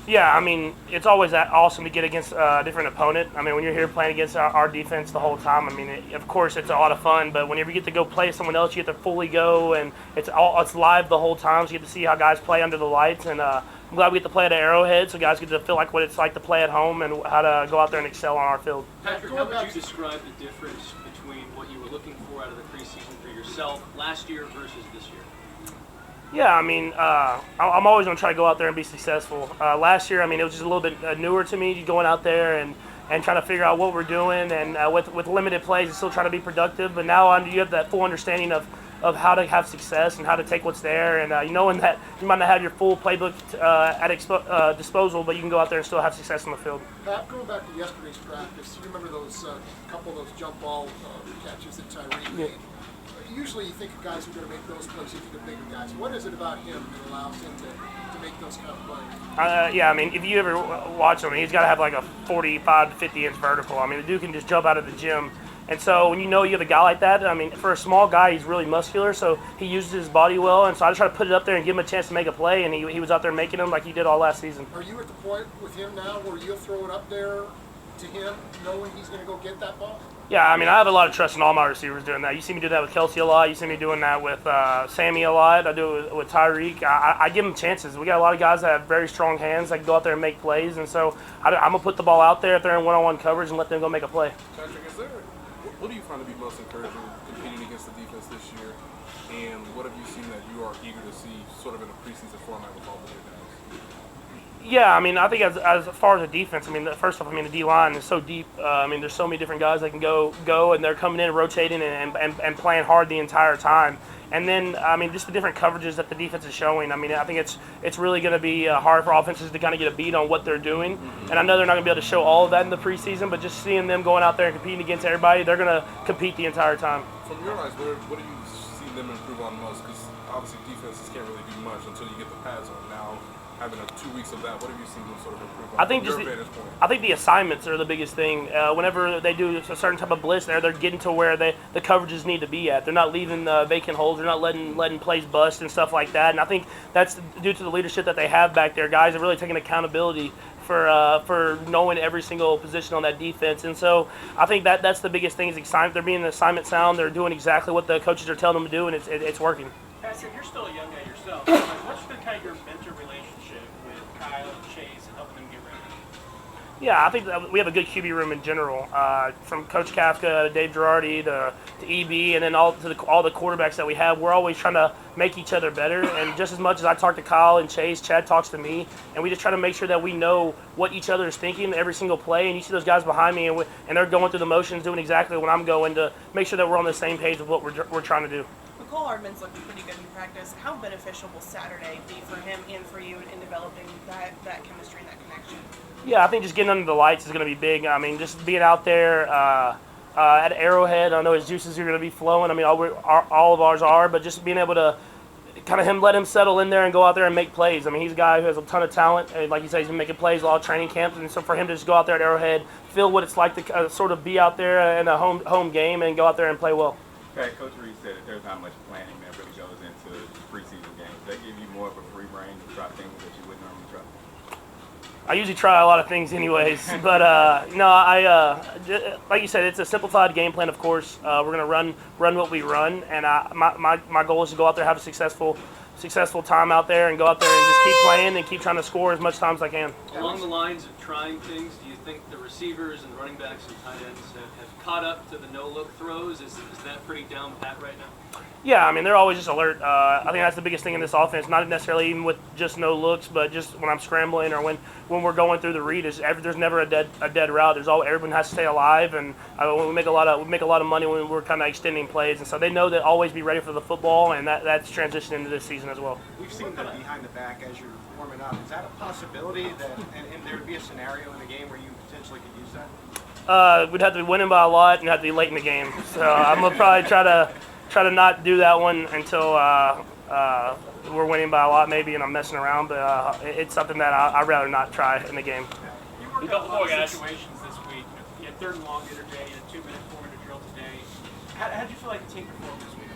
Yeah, I mean, it's always that awesome to get against a different opponent. I mean, when you're here playing against our defense the whole time, I mean, of course, it's a lot of fun. But whenever you get to go play someone else, you get to fully go, and it's live the whole time. So you get to see how guys play under the lights. And I'm glad we get to play at Arrowhead, so guys get to feel like what it's like to play at home and how to go out there and excel on our field. Patrick, how would you describe the difference between what you were looking for out of the preseason for yourself last year versus this year? Yeah, I mean, I'm always going to try to go out there and be successful. Last year, I mean, it was just a little bit newer to me, going out there and trying to figure out what we're doing. And with limited plays, and still trying to be productive. But now you have that full understanding of how to have success and how to take what's there. And knowing that you might not have your full playbook at disposal, but you can go out there and still have success on the field. Pat, going back to yesterday's practice, you remember those couple of those jump ball catches that Tyreek made? Usually you think of guys who are going to make those plays, you think of bigger guys. What is it about him that allows him to make those kind of plays? Yeah, I mean, if you ever watch him, he's got to have like a 45 to 50 inch vertical. I mean, the dude can just jump out of the gym. And so when you know you have a guy like that, I mean, for a small guy, he's really muscular, so he uses his body well. And so I just try to put it up there and give him a chance to make a play, and he was out there making them like he did all last season. Are you at the point with him now where you'll throw it up there to him knowing he's going to go get that ball? Yeah, I mean, I have a lot of trust in all my receivers doing that. You see me do that with Kelsey a lot. You see me doing that with Sammy a lot. I do it with Tyreek. I give them chances. We got a lot of guys that have very strong hands that can go out there and make plays. And so I'm going to put the ball out there if they're in one-on-one coverage and let them go make a play. Patrick, what do you find to be most encouraging competing against the defense this year? And what have you seen that you are eager to see sort of in a preseason format with all the new guys? Yeah, I mean, I think as far as the defense, I mean, first off, I mean, the D-line is so deep. I mean, there's so many different guys that can go, and they're coming in and rotating and playing hard the entire time. And then, I mean, just the different coverages that the defense is showing. I mean, I think it's really going to be hard for offenses to kind of get a beat on what they're doing. And I know they're not going to be able to show all of that in the preseason, but just seeing them going out there and competing against everybody, they're going to compete the entire time. From your eyes, what do you see them improve on most? Because obviously defenses can't really do much until you get the pads on. Now, having 2 weeks of that, what have you seen them sort of improve on? I think the assignments are the biggest thing. Whenever they do a certain type of blitz, they're getting to where the coverages need to be at. They're not leaving vacant holes. They're not letting plays bust and stuff like that. And I think that's due to the leadership that they have back there. Guys are really taking accountability for knowing every single position on that defense. And so I think that's the biggest thing is assignment. They're being assignment sound. They're doing exactly what the coaches are telling them to do, and it's working. Patrick, you're still a young guy yourself. What's been kind of your mentor relationship with Kyle and Chase and helping them get ready? Yeah, I think that we have a good QB room in general, from Coach Kafka, Dave Girardi, to EB, and then all the quarterbacks that we have. We're always trying to make each other better. And just as much as I talk to Kyle and Chase, Chad talks to me, and we just try to make sure that we know what each other is thinking every single play. And you see those guys behind me, and they're going through the motions, doing exactly what I'm going to make sure that we're on the same page with what we're trying to do. Cole Hardman's looking pretty good in practice. How beneficial will Saturday be for him and for you in developing that chemistry and that connection? Yeah, I think just getting under the lights is going to be big. I mean, just being out there at Arrowhead, I know his juices are going to be flowing. I mean, all of ours are, but just being able to kind of let him settle in there and go out there and make plays. I mean, he's a guy who has a ton of talent. And like you said, he's been making plays all training camps. And so for him to just go out there at Arrowhead, feel what it's like to sort of be out there in a home game and go out there and play well. Okay, Coach Reed said that there's not much planning that really goes into preseason games. Does that give you more of a free rein to try things that you wouldn't normally try? I usually try a lot of things anyways, but no, like you said, it's a simplified game plan, of course. We're going to run what we run, and my goal is to go out there, have a successful time out there, and go out there and just keep playing and keep trying to score as much time as I can. Along the lines of trying things, do you think the receivers and running backs and tight ends have caught up to the no-look throws? Is that pretty down pat right now? Yeah, I mean, they're always just alert. I think that's the biggest thing in this offense, not necessarily even with just no looks, but just when I'm scrambling or when we're going through the read, there's never a dead route. Everyone has to stay alive, and we make a lot of money when we're kind of extending plays, and so they know to always be ready for the football, and that's transitioned into this season as well. We've seen the behind the back as you're warming up. Is that a possibility that, and there would be a scenario in the game where you potentially could use that? We'd have to be winning by a lot and have to be late in the game, so I'm gonna probably try to not do that one until we're winning by a lot maybe and I'm messing around, but it's something that I'd rather not try in the game. You worked out a lot of situations this week. You had third and long the other day, you had 2-minute 400 drill today. How did you feel like the team performed this week?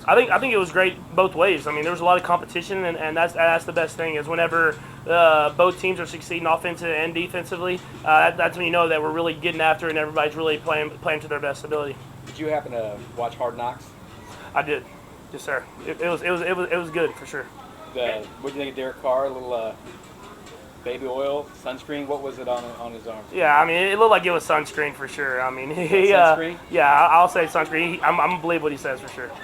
I think it was great both ways. I mean, there was a lot of competition, and that's the best thing is whenever both teams are succeeding offensively and defensively, that's when you know that we're really getting after it and everybody's really playing to their best ability. Did you happen to watch Hard Knocks? I did, yes sir. It was good for sure. What did you think of Derek Carr? A little baby oil, sunscreen. What was it on his arm? Yeah, I mean, it looked like it was sunscreen for sure. I mean, Sunscreen? yeah, I'll say sunscreen. I'm gonna believe what he says for sure.